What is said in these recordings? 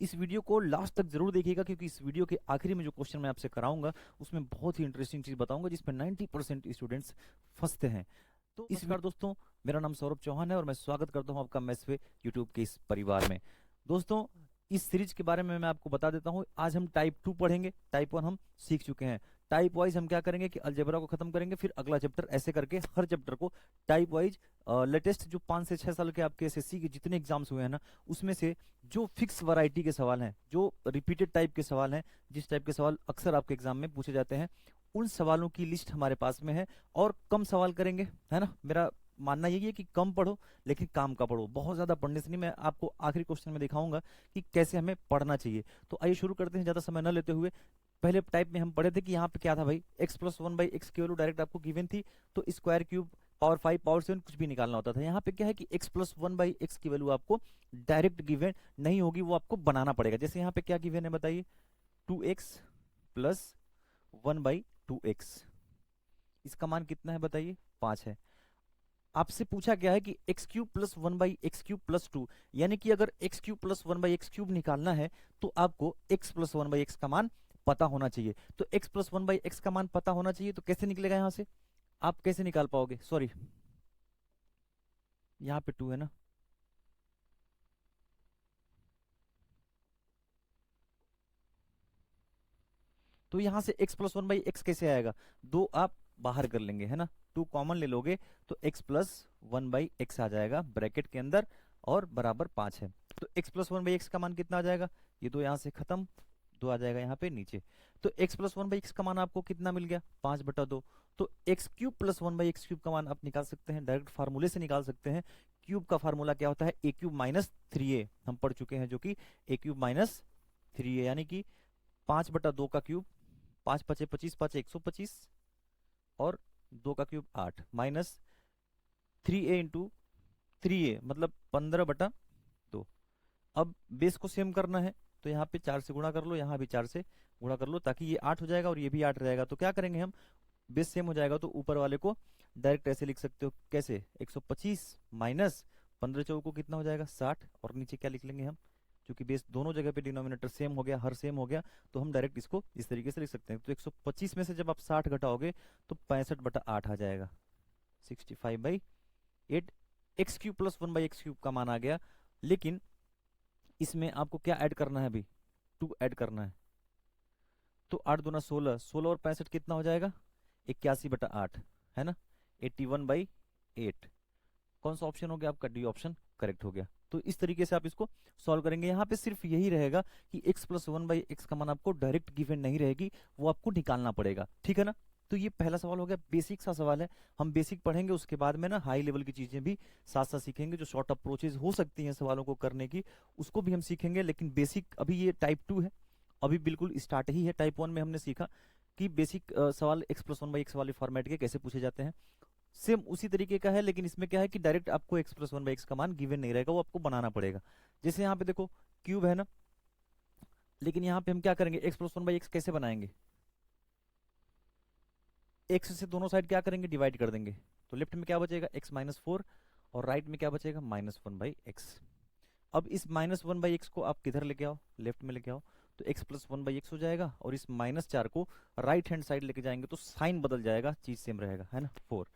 इस वीडियो को लास्ट तक जरूर देखिएगा, क्योंकि इस वीडियो के आखिरी में जो क्वेश्चन मैं आपसे कराऊंगा उसमें बहुत ही इंटरेस्टिंग चीज बताऊंगा जिसमें 90% स्टूडेंट्स फंसते हैं। तो नमस्कार दोस्तों, मेरा नाम सौरभ चौहान है और मैं स्वागत करता हूं आपका मैथ्स वे यूट्यूब के इस परिवार में। दोस्तों, इस सीरीज के बारे में मैं आपको बता देता हूं। आज हम टाइप 2 पढ़ेंगे, टाइप 1 हम सीख चुके हैं। टाइप वाइज हम क्या करेंगे कि अलजेब्रा को खत्म करेंगे, फिर अगला चैप्टर, ऐसे करके हर चैप्टर को टाइप वाइज लेटेस्ट जो 5 से 6 साल के आपके एसएससी के जितने एग्जाम्स हुए हैं ना, उसमें से जो फिक्स वैरायटी के सवाल हैं, जो रिपीटेड टाइप के सवाल हैं, जिस टाइप के सवाल अक्सर आपके एग्जाम में पूछे जाते हैं, उन सवालों की लिस्ट हमारे पास में है। और कम सवाल करेंगे, है ना। मेरा मानना यही है कि कम पढ़ो लेकिन काम का पढ़ो, बहुत ज्यादा पढ़ने से नहीं। मैं आपको आखिरी क्वेश्चन में दिखाऊंगा कि कैसे हमें पढ़ना चाहिए। तो आइए शुरू करते हैं ज्यादा समय न लेते हुए। पहले टाइप में हम पढ़े थे कि यहाँ पे क्या था भाई, x+1/x की वैल्यू डायरेक्ट आपको गिवन थी, तो स्क्वायर क्यूब पावर 5 पावर 7 कुछ भी निकालना होता था। यहाँ पे क्या है कि x+1/x की वैल्यू आपको डायरेक्ट गिवन नहीं होगी, वो आपको बनाना पड़ेगा। जैसे यहाँ पे क्या गिवन है बताइए, 2x+1/2x, इसका मान कितना है बताइए, 5 है। आपसे पूछा गया है कि x³ +1/x³+2, यानी कि अगर x³ +1/x³ निकालना है तो आपको x+1/x का मान पता होना चाहिए। तो x+1/x का मान पता होना चाहिए, तो कैसे निकलेगा यहां से, आप कैसे निकाल पाओगे, सॉरी यहाँ पे 2 है ना, तो यहां से x+1/x कैसे आएगा, दो आप बाहर कर लेंगे, है ना, 2 कॉमन ले लोगे तो x+1/x आ जाएगा ब्रैकेट के अंदर, और बराबर 5 है। तो x+1/x का मान कितना आ जाएगा, ये दो यहाँ से खत्म, दो आ जाएगा यहाँ पे नीचे। तो x+1/x का मान आपको कितना मिल गया, 5/2। तो x³ +1/x³ का मान आप निकाल सकते हैं, डायरेक्ट फार्मूले से निकाल सकते हैं। क्यूब का फार्मूला क्या होता है, a³ - 3a, हम पढ़ चुके हैं, जो कि a³ - 3a, यानी कि 5/2 का क्यूब, 5×5 = 25, 5×125, और 2 का क्यूब 8, माइनस 3a × 3a मतलब 15/2। अब बेस को सेम करना है, तो यहाँ पे 4 से गुणा कर लो, यहाँ भी 4 से गुणा कर लो, ताकि ये 8 हो जाएगा और ये भी 8 रहेगा। तो क्या करेंगे हम, बेस सेम हो जाएगा तो ऊपर वाले को डायरेक्ट ऐसे लिख सकते हो, कैसे, 125 माइनस 15×4 कितना हो जाएगा, 60, और नीचे क्या लिख लेंगे हम, क्योंकि बेस दोनों जगह पे डिनोमिनेटर सेम हो गया, हर सेम हो गया, तो हम डायरेक्ट इसको इस तरीके से लिख सकते हैं। तो 125 में से जब आप 60 घटाओगे तो 65/8 आ जाएगा, 65/8। x³ +1/x³ का मान आ गया। लेकिन इसमें आपको क्या ऐड करना है अभी, 2 ऐड करना है। तो 8 दूना 16, 16 और 65 कितना हो जाएगा, 81/8, है ना, 81/8। कौन सा ऑप्शन हो गया आपका, डी ऑप्शन करेक्ट हो गया। तो इस तरीके से आप इसको सॉल्व करेंगे। यहाँ पे सिर्फ यही रहेगा कि x+1/x का मान आपको डायरेक्ट गिवन नहीं रहेगी, वो आपको निकालना पड़ेगा, ठीक है ना। तो ये पहला सवाल हो गया, बेसिक सा सवाल है। हम बेसिक पढ़ेंगे, उसके बाद में ना हाई लेवल की चीजें भी साथ साथ सीखेंगे, जो शॉर्ट अप्रोचेज हो सकती हैं सवालों को करने की, उसको भी हम सीखेंगे। लेकिन बेसिक अभी ये टाइप 2 है, अभी बिल्कुल स्टार्ट ही है। टाइप 1 में हमने सीखा कि बेसिक सवाल x+1/x वाले फॉर्मेट के कैसे पूछे जाते हैं, सेम उसी तरीके का है। लेकिन इसमें क्या है कि डायरेक्ट आपको x+1/x का मान गिवन नहीं रहेगा, वो आपको बनाना पड़ेगा। जैसे यहाँ पे देखो क्यूब है ना, लेकिन यहाँ पे हम क्या करेंगे, x+1/x कैसे बनाएंगे, x से दोनों साइड क्या करेंगे, डिवाइड कर देंगे। तो लेफ्ट में क्या बचेगा, x-4, और राइट में क्या बचेगा, -1/x। अब इस -1/x को आप किधर लेके आओ, लेफ्ट में लेके आओ, तो x+1/x हो जाएगा, और इस -4 को राइट हैंड साइड लेके जाएंगे तो साइन बदल जाएगा, चीज सेम रहेगा, है ना, 4।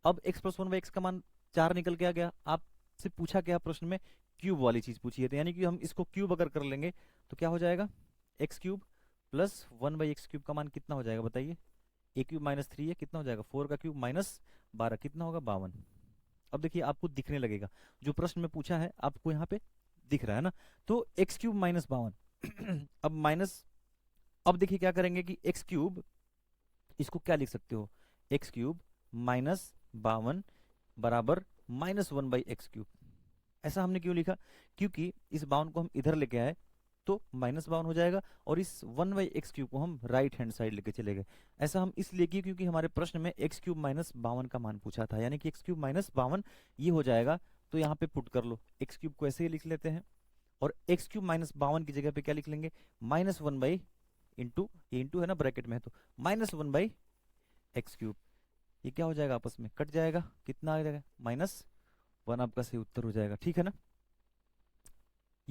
अब x+1/x का मान 4 निकल के आ गया। आपसे पूछा क्या प्रश्न में, क्यूब वाली चीज पूछी है, तो यानी कि हम इसको क्यूब अगर कर लेंगे तो क्या हो जाएगा, x³ +1/x³ का मान कितना हो जाएगा बताइए, a³ - 3 है, कितना हो जाएगा, 4 का क्यूब -12, कितना होगा, 52। अब देखिए आपको दिखने लगेगा, जो प्रश्न में पूछा है आपको यहाँ पे दिख रहा है ना। तो x³ -52 अब माइनस, अब देखिए क्या करेंगे कि x³ इसको क्या लिख सकते हो, x³ -52 बराबर -1/x³। ऐसा हमने क्यों लिखा, क्योंकि इस 52 को हम इधर लेके आए तो -52 हो जाएगा, और इस 1/x³ को हम राइट हैंड साइड लेके चले गए। ऐसा हम इसलिए किए क्योंकि हमारे प्रश्न में x³ -52 का मान पूछा था, यानी कि x³ -52 ये हो जाएगा। तो यहाँ पे पुट कर लो, x³ को ऐसे ही लिख लेते हैं, और x³ -52 की जगह पे क्या लिख लेंगे, -1 इंटू, ये इंटू है ना ब्रैकेट में है, तो -1/x³। ये क्या हो जाएगा, आपस में कट जाएगा, कितना आ जाएगा, -1, आपका सही उत्तर हो जाएगा, ठीक है ना।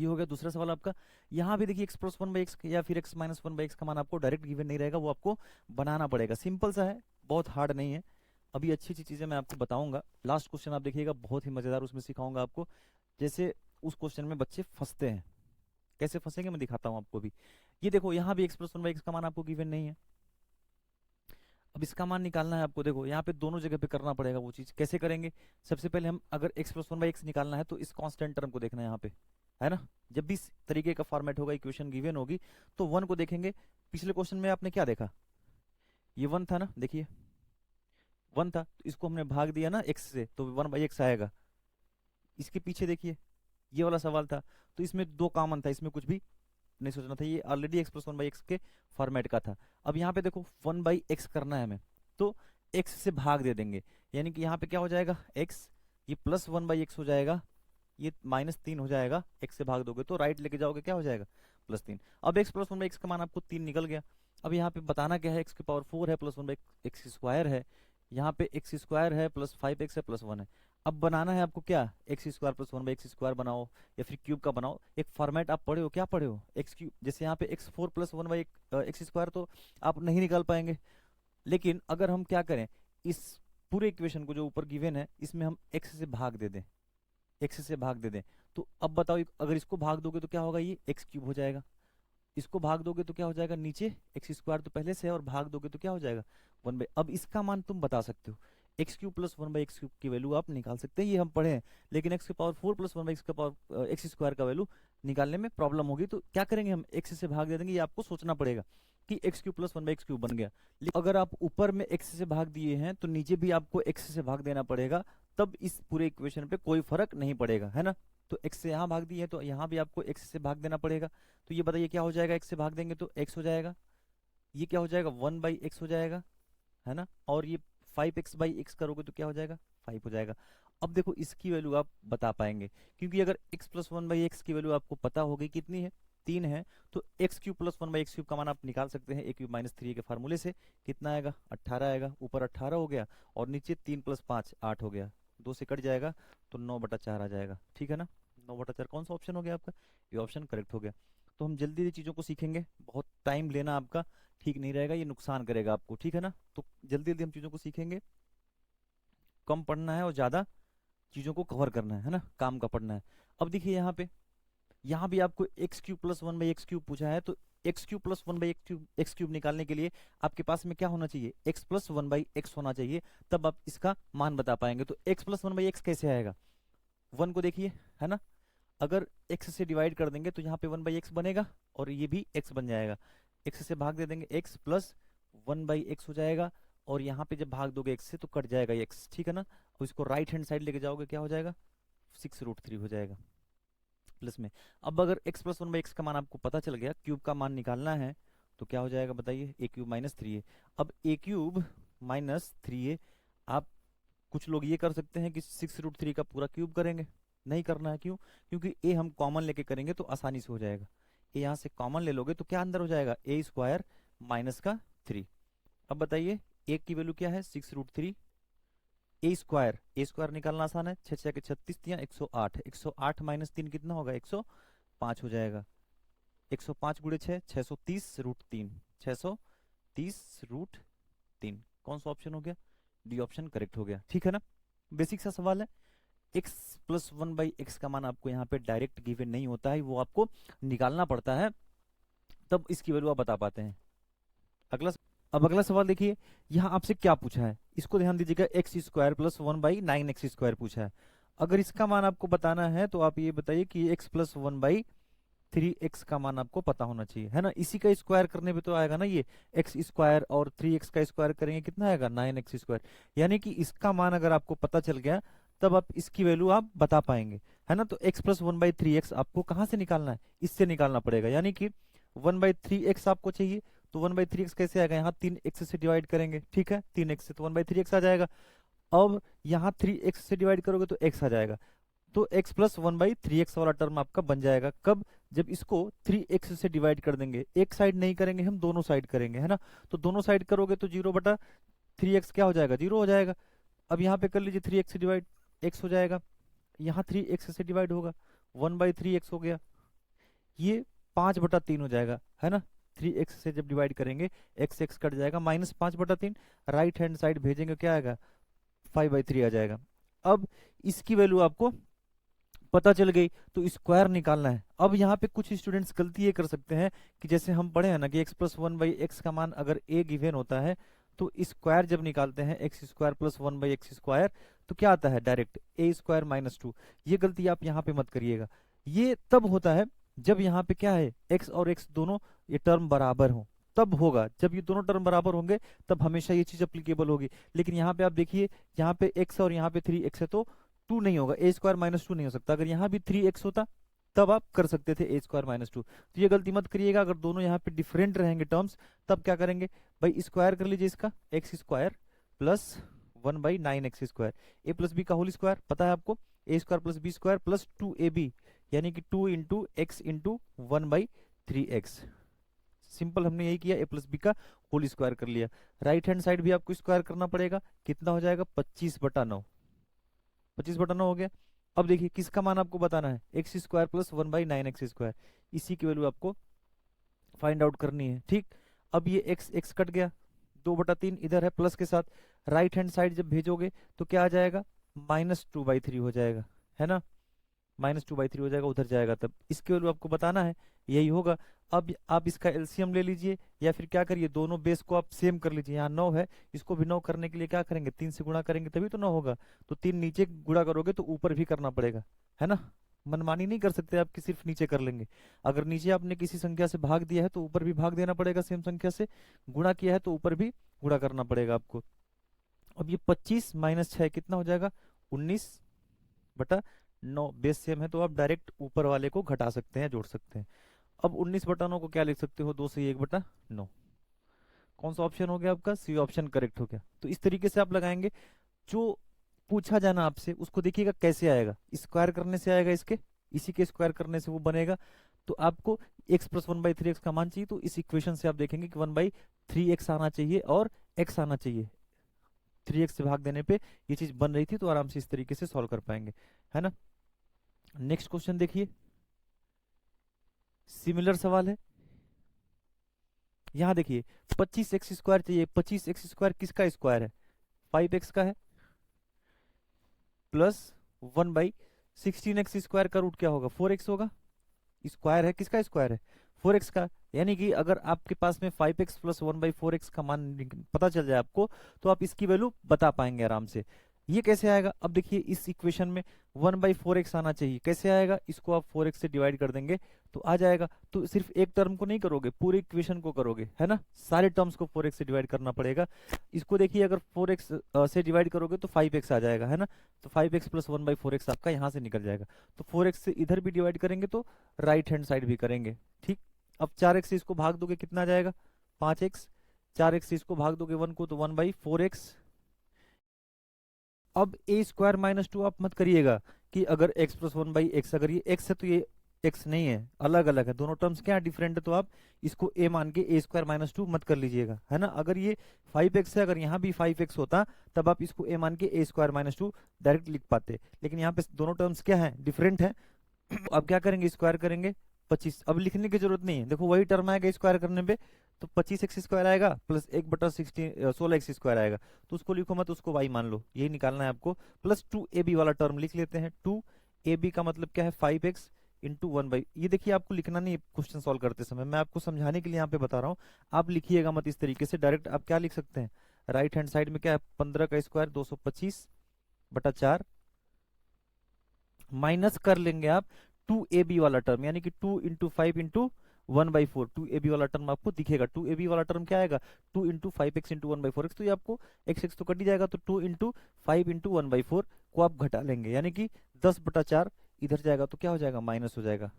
ये हो गया दूसरा सवाल आपका। यहाँ भी देखिए x plus one by x या फिर x minus one by x का मान आपको डायरेक्ट गिवन नहीं रहेगा, वो आपको बनाना पड़ेगा। सिंपल सा है, बहुत हार्ड नहीं है। अभी अच्छी अच्छी चीजें मैं आपको बताऊंगा। लास्ट क्वेश्चन आप देखिएगा, बहुत ही मजेदार, उसमें सिखाऊंगा आपको जैसे उस क्वेश्चन में बच्चे फंसते हैं, कैसे फंसेंगे मैं दिखाता हूँ आपको भी। ये देखो यहाँ भी x plus one by x का मान आपको गिवन नहीं है। अब इसका मान निकालना है आपको। देखो यहाँ पे दोनों जगह पे करना पड़ेगा वो चीज। कैसे करेंगे? सबसे पहले हम अगर x plus one by x निकालना है तो इस कांस्टेंट टर्म को देखना है यहाँ पे, है ना। जब भी इस तरीके का फॉर्मेट होगा, इक्वेशन गिवन होगी, तो वन को देखेंगे। पिछले क्वेश्चन में आपने क्या देखा? ये वन था ना, देखिए वन था, तो इसको हमने भाग दिया ना x से, तो वन बाई एक्स आएगा। इसके पीछे देखिए ये वाला सवाल था, तो इसमें दो कॉमन था, इसमें कुछ भी नहीं सोचना था, ये already x plus one by x के फॉर्मेट का था। अब यहाँ पे देखो वन बाई एक्स करना है हमें, तो एक्स से भाग दे देंगे, यानी कि यहाँ पे क्या हो जाएगा एक्स, ये प्लस वन बाई एक्स हो जाएगा, ये माइनस तीन हो जाएगा। एक्स से भाग दोगे तो राइट लेके जाओगे, क्या हो जाएगा प्लस तीन। अब x plus one by x का मान आपको तीन निकल गया। अब यहाँ पे बताना क्या है, एक्स की पावर फोर है plus one by x square है, यहाँ पे एक्स स्क्वायर है प्लस फाइव एक्स है प्लस वन है। अब बनाना है आपको क्या, x square plus one by x square बनाओ या फिर क्यूब का बनाओ। एक फॉर्मेट आप पढ़े हो, क्या पढ़े हो, एक्स क्यूब। जैसे यहाँ पे x four plus one by x square तो आप नहीं निकाल पाएंगे, लेकिन अगर हम क्या करें, इस पूरे इक्वेशन को जो ऊपर गिवन है इसमें हम एक्स से भाग दे दें, एक्स से भाग दे दें, तो अब बताओ अगर इसको भाग दोगे तो क्या होगा, ये एक्स क्यूब हो जाएगा। इसको भाग दोगे तो क्या हो जाएगा, नीचे एक्स स्क्वायर तो पहले से है, और भाग दोगे तो क्या हो जाएगा वन बाई। अब इसका मान तुम बता सकते हो, x cube plus one by x cube की वैल्यू आप निकाल सकते हैं, ये हम पढ़े हैं। लेकिन एक्स की power four plus one by x का पावर एक्स स्क्वायर का वैल्यू निकालने में प्रॉब्लम होगी, तो क्या करेंगे हम एक्स से भाग दे देंगे। ये आपको सोचना पड़ेगा कि x cube plus one by x cube बन गया। लेकिन अगर आप ऊपर में एक्स से भाग दिए हैं तो नीचे भी आपको एक्स से भाग देना पड़ेगा, तब इस पूरे इक्वेशन पे कोई फर्क नहीं पड़ेगा, है ना। तो एक्स से यहाँ भाग दिए है तो यहाँ भी आपको एक्स से भाग देना पड़ेगा। तो ये बताइए क्या हो जाएगा, एक्स से भाग देंगे तो एक्स हो जाएगा, ये क्या हो जाएगा वन बाई एक्स हो जाएगा, है ना। और ये फाइव एक्स बाई एक्स करोगे तो क्या हो जाएगा, फाइव हो जाएगा। अब देखो इसकी वैल्यू आप बता पाएंगे, क्योंकि अगर x plus one by x की वैल्यू आपको पता होगी कितनी है, तीन है, तो x cube plus one by x cube का मान आप निकाल सकते हैं ए क्यूब माइनस थ्री के फार्मूले से। कितना आएगा, 18 आएगा। ऊपर 18 हो गया और नीचे तीन प्लस पाँच 8 हो गया, दो से कट जाएगा तो 9/4 आ जाएगा, ठीक है ना। 9/4 कौन सा ऑप्शन हो गया आपका, ये ऑप्शन करेक्ट हो गया। तो हम जल्दी जल्दी चीज़ों को सीखेंगे, बहुत टाइम लेना आपका ठीक नहीं रहेगा, ये नुकसान करेगा आपको, ठीक है ना। तो जल्दी जल्दी हम चीज़ों को सीखेंगे, कम पढ़ना है और ज़्यादा चीज़ों को कवर करना है ना, काम का पढ़ना है। अब देखिए यहाँ भी आपको x cube plus one by x cube पूछा है, तो x cube plus one by x cube निकालने के लिए आपके पास में क्या होना चाहिए, x plus one by x होना चाहिए, तब आप इसका मान बता पाएंगे। तो x plus one by x कैसे आएगा, वन को देखिए, है ना, अगर x से डिवाइड कर देंगे तो यहाँ पे वन बाई एक्स बनेगा और ये भी x बन जाएगा। x से भाग दे देंगे x plus one by x हो जाएगा, और यहाँ पे जब भाग दोगे x से तो कट जाएगा x, ठीक है ना। और इसको राइट हैंड साइड लेके जाओगे क्या हो जाएगा, 6√3 हो जाएगा प्लस में। अब अगर x plus one by x का मान आपको पता चल गया, क्यूब का मान निकालना है तो क्या हो जाएगा बताइए, ए क्यूब माइनस थ्री ए। अब ए क्यूब माइनस थ्री ए, आप कुछ लोग ये कर सकते हैं कि 6√3 का पूरा क्यूब करेंगे, नहीं करना है, क्यों, क्योंकि ए हम कॉमन लेके करेंगे तो आसानी से हो जाएगा। ए यहाँ से कॉमन ले लोगे तो क्या अंदर हो जाएगा, ए स्क्वायर माइनस का 3। अब बताइए ए की वैल्यू क्या है, 6√3 ए स्क्वायर निकालना आसान है, 6 6 के 36 दिया 108, 108 माइनस 3 कितना होगा, 105 हो जाएगा। 105 गुणे 6 630√3, 630√3, कौन सा ऑप्शन हो गया, डी ऑप्शन करेक्ट हो गया, ठीक है ना। बेसिक सा सवाल है। x plus one by x का मान आपको यहाँ पे डायरेक्ट गिवन नहीं होता है, वो आपको निकालना पड़ता है, तब इसकी वैल्यू आप बता पाते हैं। अब अगला सवाल देखिए, यहाँ आपसे क्या पूछा है, इसको ध्यान दीजिएगा, x square plus one by nine x square पूछा है। अगर इसका मान आपको बताना है तो आप ये बताइए कि x plus one by three x का मान आपको पता होना चाहिए, है ना। इसी का स्क्वायर करने पे तो आएगा ना, ये एक्स स्क्वायर और 3x का स्क्वायर करेंगे कितना आएगा, 9x स्क्वायर। यानी कि इसका मान अगर आपको पता चल गया तब आप इसकी वैल्यू आप बता पाएंगे, है ना। तो x plus one by three x आपको कहाँ से निकालना है, इससे निकालना पड़ेगा, यानी कि 1/3x आपको चाहिए। तो 1/3x कैसे आएगा, यहाँ 3x से डिवाइड करेंगे, ठीक है, 3x से तो 1/3x आ जाएगा। अब यहाँ 3x से डिवाइड करोगे तो x आ जाएगा, तो x plus one by three x वाला टर्म आपका बन जाएगा। कब, जब इसको 3x से डिवाइड कर देंगे, एक साइड नहीं करेंगे हम, दोनों साइड करेंगे, है ना। तो दोनों साइड करोगे तो 0/3x क्या हो जाएगा, 0 हो जाएगा। अब यहाँ पे कर लीजिए 3x से डिवाइड, x हो जाएगा, यहाँ 3x से डिवाइड होगा, 1/3x हो गया, ये 5/3 हो जाएगा, है ना। 3x से जब डिवाइड करेंगे x x कट जाएगा, -5/3, राइट हैंड साइड भेजेंगे क्या आएगा, 5/3 आ जाएगा। अब इसकी वैल्यू आपको पता चल गई, तो स्क्वायर निकालना है। अब यहाँ पे कुछ स्टूडेंट्स गलती ये कर सकते हैं कि जैसे हम पढ़े हैं ना कि x+1/x का मान अगर a गिवन होता है तो स्क्वायर जब निकालते हैं x² + 1/x², तो क्या आता है डायरेक्ट a² - 2। ये गलती आप यहाँ पे मत करिएगा। ये तब होता है जब यहाँ पे क्या है, x और x दोनों ये टर्म बराबर हो, तब होगा। जब ये दोनों टर्म बराबर होंगे तब हमेशा ये चीज अप्लीकेबल होगी। लेकिन यहाँ पे आप देखिए, यहाँ पे x और यहाँ पे 3x है तो 2 नहीं होगा, a² - 2 नहीं हो सकता। अगर यहाँ भी 3x होता तब आप कर सकते थे a² - 2। तो ये गलती मत करिएगा, अगर दोनों यहाँ पे डिफरेंट रहेंगे टर्म्स तब क्या करेंगे भाई, स्क्वायर कर लीजिए इसका, x² + 1/9x², a + b का होल स्क्वायर पता है आपको, a² + b² + 2ab, यानी कि 2 × x × 1/3x। सिंपल हमने यही किया, a + b का होल स्क्वायर कर लिया। राइट हैंड साइड भी आपको स्क्वायर करना पड़ेगा, कितना हो जाएगा 25/9, 25/9 हो गया। अब देखिए किसका मान आपको बताना है, x² + 1/9x², इसी की वैल्यू आपको फाइंड आउट करनी है। ठीक, अब ये x x कट गया, 2/3 इधर है प्लस के साथ, राइट हैंड साइड जब भेजोगे तो क्या आ जाएगा, -2/3 हो जाएगा, है ना, -2/3 हो जाएगा, उधर जाएगा तब इसकी वैल्यू आपको बताना है, यही होगा। अब आप इसका एलसीएम ले लीजिए या फिर क्या करिए, दोनों बेस को आप सेम कर लीजिए। यहाँ 9 है, इसको भी 9 करने के लिए क्या करेंगे, 3 से गुणा करेंगे तभी तो 9 होगा। तो 3 नीचे गुणा करोगे तो ऊपर भी करना पड़ेगा, है ना। मनमानी नहीं कर सकते आप कि सिर्फ नीचे कर लेंगे। अगर नीचे आपने किसी संख्या से भाग दिया है तो ऊपर भी भाग देना पड़ेगा, सेम संख्या से गुणा किया है तो ऊपर भी गुणा करना पड़ेगा आपको। अब ये 25 - 6 कितना हो जाएगा, 19/9, बेस सेम है तो आप डायरेक्ट ऊपर वाले को घटा सकते हैं, जोड़ सकते हैं। अब 19/9 को क्या लिख सकते हो, 2 से 1/9। कौन सा ऑप्शन हो गया आपका, सी ऑप्शन करेक्ट हो गया। तो इस तरीके से आप लगाएंगे, जो पूछा जाना आपसे उसको देखिएगा कैसे आएगा, स्क्वायर करने से आएगा, इसके इसी के स्क्वायर करने से वो बनेगा। तो आपको x + 1/3x का मान चाहिए, तो इस इक्वेशन से आप देखेंगे कि 1/3x आना चाहिए और x आना चाहिए। 3x से भाग देने पे ये चीज बन रही थी, तो आराम से इस तरीके से सॉल्व कर पाएंगे, है ना। नेक्स्ट क्वेश्चन देखिए, सिमिलर सवाल है। यहाँ देखिए 25x² चाहिए, 25x² किसका स्क्वायर है, 5x का है, प्लस 1/16x² का रूट क्या होगा, 4x होगा। स्क्वायर है, किसका स्क्वायर है, 4x का। यानी कि अगर आपके पास में 5x + 1/4x का मान पता चल जाए आपको, तो आप इसकी वैल्यू बता पाएंगे आराम से। ये कैसे आएगा, अब देखिए इस इक्वेशन में 1/4x आना चाहिए, कैसे आएगा, इसको आप 4x से डिवाइड कर देंगे तो आ जाएगा। तो सिर्फ एक टर्म को नहीं करोगे, पूरे इक्वेशन को करोगे, है ना, सारे टर्म्स को 4x से डिवाइड करना पड़ेगा। इसको देखिए अगर 4x से डिवाइड करोगे तो 5x आ जाएगा, है ना। तो 5x + 1/4x आपका यहाँ से निकल जाएगा। तो 4x से इधर भी डिवाइड करेंगे तो राइट हैंड साइड भी करेंगे। ठीक, अब 4x से इसको भाग दोगे कितना आ जाएगा, 5x, 4x से इसको भाग दोगे 1 को तो 1/4x। अब a² - 2 आप मत करिएगा कि अगर x + 1/x, अगर ये x है तो ये x नहीं है, अलग अलग है, दोनों टर्म्स क्या डिफरेंट है, तो आप इसको a मान के a² - 2 मत कर लीजिएगा, है ना। अगर ये 5x है, अगर यहाँ भी 5x होता तब आप इसको a मान के a² - 2 डायरेक्ट लिख पाते, लेकिन यहाँ पे दोनों टर्म्स क्या है, डिफरेंट है। अब क्या करेंगे, स्क्वायर करेंगे 25, अब लिखने की जरूरत नहीं है, देखो वही टर्म आएगा स्क्वायर करने पे, तो 25x² आएगा प्लस 1/16 आएगा, तो उसको लिखो मत, उसको y मान लो, यही निकालना है आपको। प्लस 2ab वाला टर्म लिख लेते हैं, 2ab का मतलब क्या है, 5x × 1/, ये देखिए आपको लिखना नहीं है क्वेश्चन सॉल्व करते समय, मैं आपको समझाने के लिए यहाँ पे बता रहा हूँ, आप लिखिएगा मत इस तरीके से डायरेक्ट। आप क्या लिख सकते हैं, राइट हैंड साइड में क्या है, 15 का स्क्वायर 225/4, माइनस कर लेंगे आप 2ab वाला टर्म, यानी कि 2 × 5 × 1/4, 2ab वाला टर्म आपको दिखेगा। 2ab वाला टर्म क्या आएगा, 2 × 5x × 1/4x, तो ये आपको x तो कट ही जाएगा, तो 2 × 5 × 1/4 को आप घटा लेंगे, यानी कि 10/4 इधर जाएगा तो क्या हो जाएगा, माइनस हो जाएगा,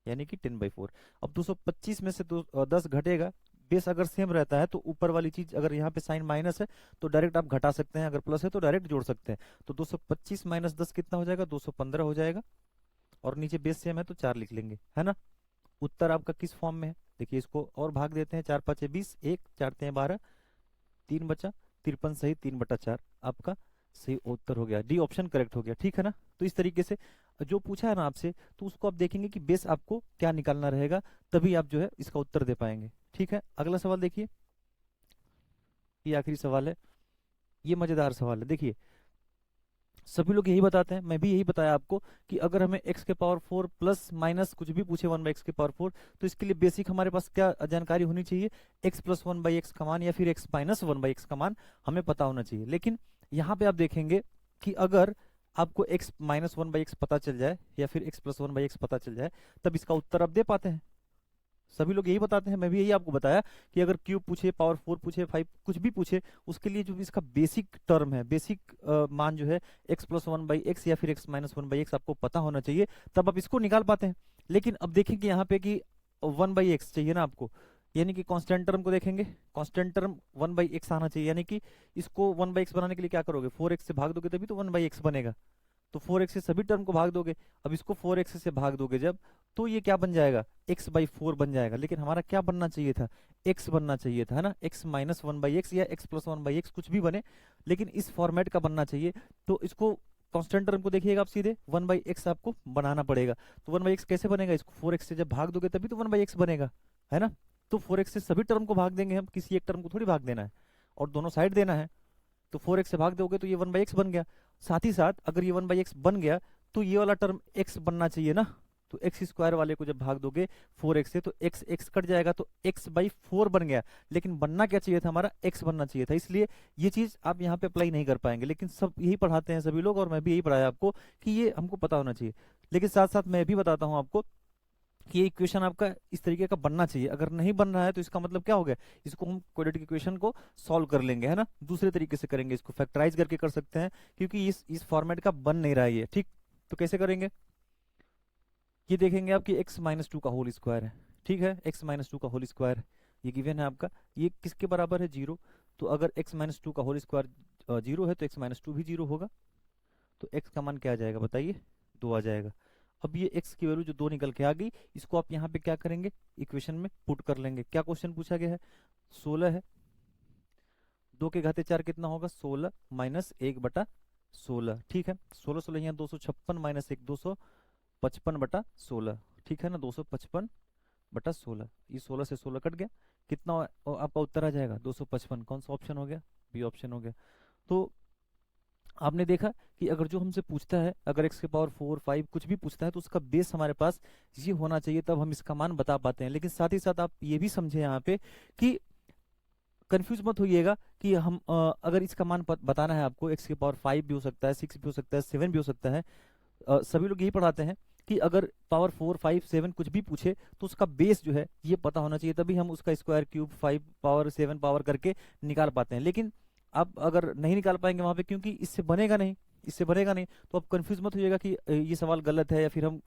यानी कि 10/4। अब 225 में से 10 घटेगा, बेस अगर सेम रहता है तो ऊपर वाली चीज अगर यहाँ पे साइन माइनस है तो डायरेक्ट आप घटा सकते हैं, अगर प्लस है तो डायरेक्ट जोड़ सकते हैं। तो 225 - 10 कितना हो जाएगा, 215 हो जाएगा, और नीचे बेस सेम है तो 4 लिख लेंगे, है ना। उत्तर आपका किस फॉर्म में है, देखिए इसको और भाग देते हैं, 4 × 5 = 20, 1 4 × 12, 3 बचा, 53 सही, 3/4 आपका सही उत्तर हो गया, डी ऑप्शन करेक्ट हो गया, ठीक है ना। तो इस तरीके से जो पूछा है ना आपसे, तो उसको आप देखेंगे कि बेस आपको क्या निकालना रहेगा, तभी आप जो है इसका उत्तर दे पाएंगे। ठीक है, अगला सवाल देखिए, ये आखिरी सवाल है, ये मजेदार सवाल है। देखिए, सभी लोग यही बताते हैं, मैं भी यही बताया आपको, कि अगर हमें x के पावर 4 प्लस माइनस कुछ भी पूछे 1/x के पावर 4, तो इसके लिए बेसिक हमारे पास क्या जानकारी होनी चाहिए, x प्लस 1/x का मान या फिर x माइनस 1/x का मान हमें पता होना चाहिए। लेकिन यहाँ पे आप देखेंगे कि अगर आपको x माइनस 1/x पता चल जाए या फिर x प्लस 1/x पता चल जाए, तब इसका उत्तर आप दे पाते हैं। सभी लोग यही बताते हैं, मैं भी यही आपको बताया कि अगर क्यूब पूछे, पावर 4 पूछे, 5 कुछ भी पूछे, उसके लिए जो भी इसका बेसिक टर्म है, बेसिक मान जो है x प्लस 1/x या फिर x माइनस 1/x आपको पता होना चाहिए, तब आप इसको निकाल पाते हैं। लेकिन अब देखेंगे यहाँ पे कि 1/x चाहिए ना आपको, यानी कि कांस्टेंट टर्म को देखेंगे, कांस्टेंट टर्म 1/x आना चाहिए, यानी कि इसको 1/x बनाने के लिए क्या करोगे, 4x से भाग दोगे तभी तो 1/x बनेगा। तो 4x से सभी टर्म को भाग दोगे, अब इसको 4x से भाग दोगे जब, तो ये क्या बन जाएगा, x/4 बन जाएगा। लेकिन हमारा क्या बनना चाहिए था, x बनना चाहिए था, है ना, x माइनस 1/x या x प्लस 1/x कुछ भी बने, लेकिन इस फॉर्मेट का बनना चाहिए। तो इसको कांस्टेंट टर्म को देखिएगा आप, सीधे 1/x आपको बनाना पड़ेगा। तो 1/x कैसे बनेगा, इसको 4x से जब भाग दोगे तभी तो 1/x बनेगा, है ना। तो 4x से सभी टर्म को भाग देंगे हम, किसी एक टर्म को थोड़ी भाग देना है, और दोनों साइड देना है। तो 4x से भाग दोगे तो ये 1/x बन गया। साथ ही साथ अगर ये 1/x बन गया, तो ये वाला टर्म x बनना चाहिए ना। तो x स्क्वायर वाले को जब भाग दोगे 4x से, तो x कट जाएगा, तो x/4 बन गया। लेकिन बनना क्या चाहिए था, हमारा x बनना चाहिए था। इसलिए ये चीज आप यहाँ पे अप्लाई नहीं कर पाएंगे। लेकिन सब यही पढ़ाते हैं सभी लोग, और मैं भी यही पढ़ाया आपको कि ये हमको पता होना चाहिए। लेकिन साथ साथ मैं भी बताता हूँ आपको कि ये इक्वेशन आपका इस तरीके का बनना चाहिए। अगर नहीं बन रहा है तो इसका मतलब क्या हो गया, इसको हम क्वाड्रेटिक इक्वेशन को सॉल्व कर लेंगे, है ना, दूसरे तरीके से करेंगे, इसको फैक्टराइज करके कर सकते हैं, क्योंकि इस फॉर्मेट का बन नहीं रहा है ये। ठीक, तो कैसे करेंगे, ये देखेंगे आप कि x माइनस 2 का होल स्क्वायर है। ठीक है, x माइनस 2 का होल स्क्वायर ये गिवन है आपका, ये किसके बराबर है, 0। तो अगर x माइनस 2 का होल स्क्वायर 0 है, तो x माइनस 2 भी 0 होगा। तो x का मान क्या आ जाएगा बताइए, 2 आ जाएगा। अब ये x की वैल्यू जो 2 निकल के आ गई, इसको आप यहाँ पे क्या करेंगे, इक्वेशन में पुट कर लेंगे। क्या क्वेश्चन पूछा गया है, 16 है, 2 के घाते 4 कितना होगा, 16 माइनस 1/16। ठीक है, 16 16 यहाँ 256 माइनस 1 255/16। ठीक है ना, 255/16। ये 16 से 16 कट गया, कितना आपका उत्तर आ जाएगा, 255। कौन सा ऑप्शन हो गया, बी ऑप्शन हो गया। तो आपने देखा कि अगर जो हमसे पूछता है, अगर x के पावर 4 5 कुछ भी पूछता है, तो उसका बेस हमारे पास ये होना चाहिए, तब हम इसका मान बता पाते हैं। लेकिन साथ ही साथ आप ये भी समझे यहाँ पे कि कंफ्यूज मत होइएगा कि हम अगर इसका मान बताना है आपको, x के पावर 5 भी हो सकता है, 6 भी हो सकता है, 7 भी हो सकता है। सभी लोग यही पढ़ाते हैं कि अगर पावर 4 5 7 कुछ भी पूछे, तो उसका बेस जो है ये पता होना चाहिए, तभी हम उसका स्क्वायर क्यूब 5 पावर 7 पावर करके निकाल पाते हैं। लेकिन आप अगर नहीं निकाल पाएंगे वहां पे, क्योंकि इससे बनेगा नहीं, इससे बनेगा नहीं, तो आप कंफ्यूज मत होइएगा कि ये सवाल गलत है या फिर हम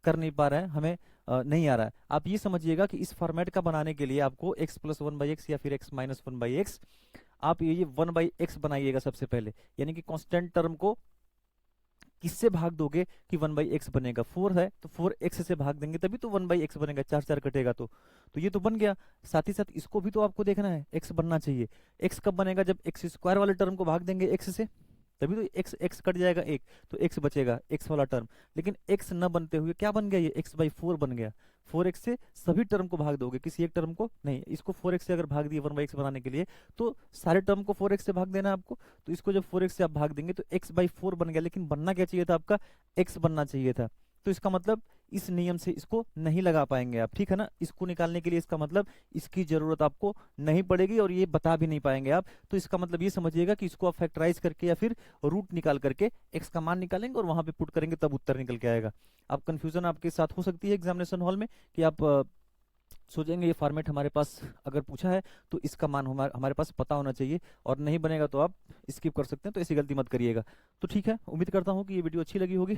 कर नहीं पा रहे हैं, हमें नहीं आ रहा है। आप ये समझिएगा कि इस फॉर्मेट का बनाने के लिए आपको x प्लस 1/x या फिर x माइनस 1/x, आप ये 1/x बनाइएगा सबसे पहले, यानी कि कांस्टेंट टर्म को किससे भाग दोगे कि 1/x बनेगा, 4 है तो 4x से भाग देंगे तभी तो 1/x बनेगा, 4 4 कटेगा तो ये तो बन गया। साथ ही साथ इसको भी तो आपको देखना है, x बनना चाहिए। x कब बनेगा, जब x स्क्वायर वाले टर्म को भाग देंगे x से, तभी तो x कट जाएगा एक, तो x बचेगा, x वाला टर्म। लेकिन x न बनते हुए क्या बन गया, ये x/4 बन गया। 4x से सभी टर्म को भाग दोगे, किसी एक टर्म को नहीं। इसको 4x से अगर भाग दिए 1/x बनाने के लिए, तो सारे टर्म को 4x से भाग देना है आपको। तो इसको जब 4x से आप भाग देंगे तो x/4 बन गया। लेकिन बनना क्या चाहिए था आपका, x बनना चाहिए था। तो इसका मतलब इस नियम से इसको नहीं लगा पाएंगे आप, ठीक है ना। इसको निकालने के लिए इसका मतलब इसकी जरूरत आपको नहीं पड़ेगी, और ये बता भी नहीं पाएंगे आप। तो इसका मतलब ये समझिएगा कि इसको आप फैक्टराइज करके या फिर रूट निकाल करके x का मान निकालेंगे और वहां पे पुट करेंगे, तब उत्तर निकल के आएगा। आप कंफ्यूजन आपके साथ हो सकती है एग्जामिनेशन हॉल में कि आप सोचेंगे ये फॉर्मेट हमारे पास अगर पूछा है तो इसका मान हमारे पास पता होना चाहिए, और नहीं बनेगा तो आप स्किप कर सकते हैं। तो ऐसी गलती मत करिएगा। तो ठीक है, उम्मीद करता हूँ कि ये वीडियो अच्छी लगी होगी।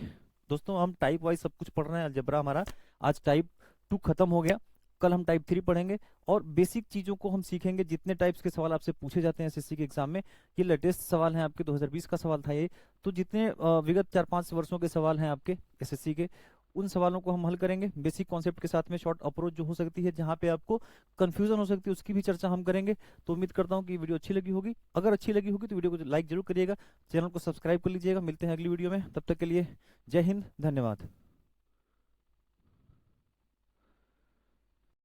दोस्तों, हम टाइप वाइज सब कुछ पढ़ रहे हैं, अलजेब्रा हमारा आज टाइप 2 खत्म हो गया। कल हम टाइप 3 पढ़ेंगे, और बेसिक चीज़ों को हम सीखेंगे। जितने टाइप्स के सवाल आपसे पूछे जाते हैं एसएससी के एग्जाम में, ये लेटेस्ट सवाल हैं आपके, 2020 का सवाल था ये। तो जितने विगत 4-5 वर्षों के सवाल हैं आपके एसएससी के, उन सवालों को हम हल करेंगे। बेसिक कॉन्सेप्ट के साथ में शॉर्ट अप्रोच जो हो सकती है, जहाँ पे आपको कंफ्यूजन हो सकती है, उसकी भी चर्चा हम करेंगे। तो उम्मीद करता हूँ कि वीडियो अच्छी लगी होगी। अगर अच्छी लगी होगी तो वीडियो को लाइक जरूर करिएगा, चैनल को सब्सक्राइब कर लीजिएगा। मिलते हैं अगली वीडियो में, तब तक के लिए जय हिंद, धन्यवाद।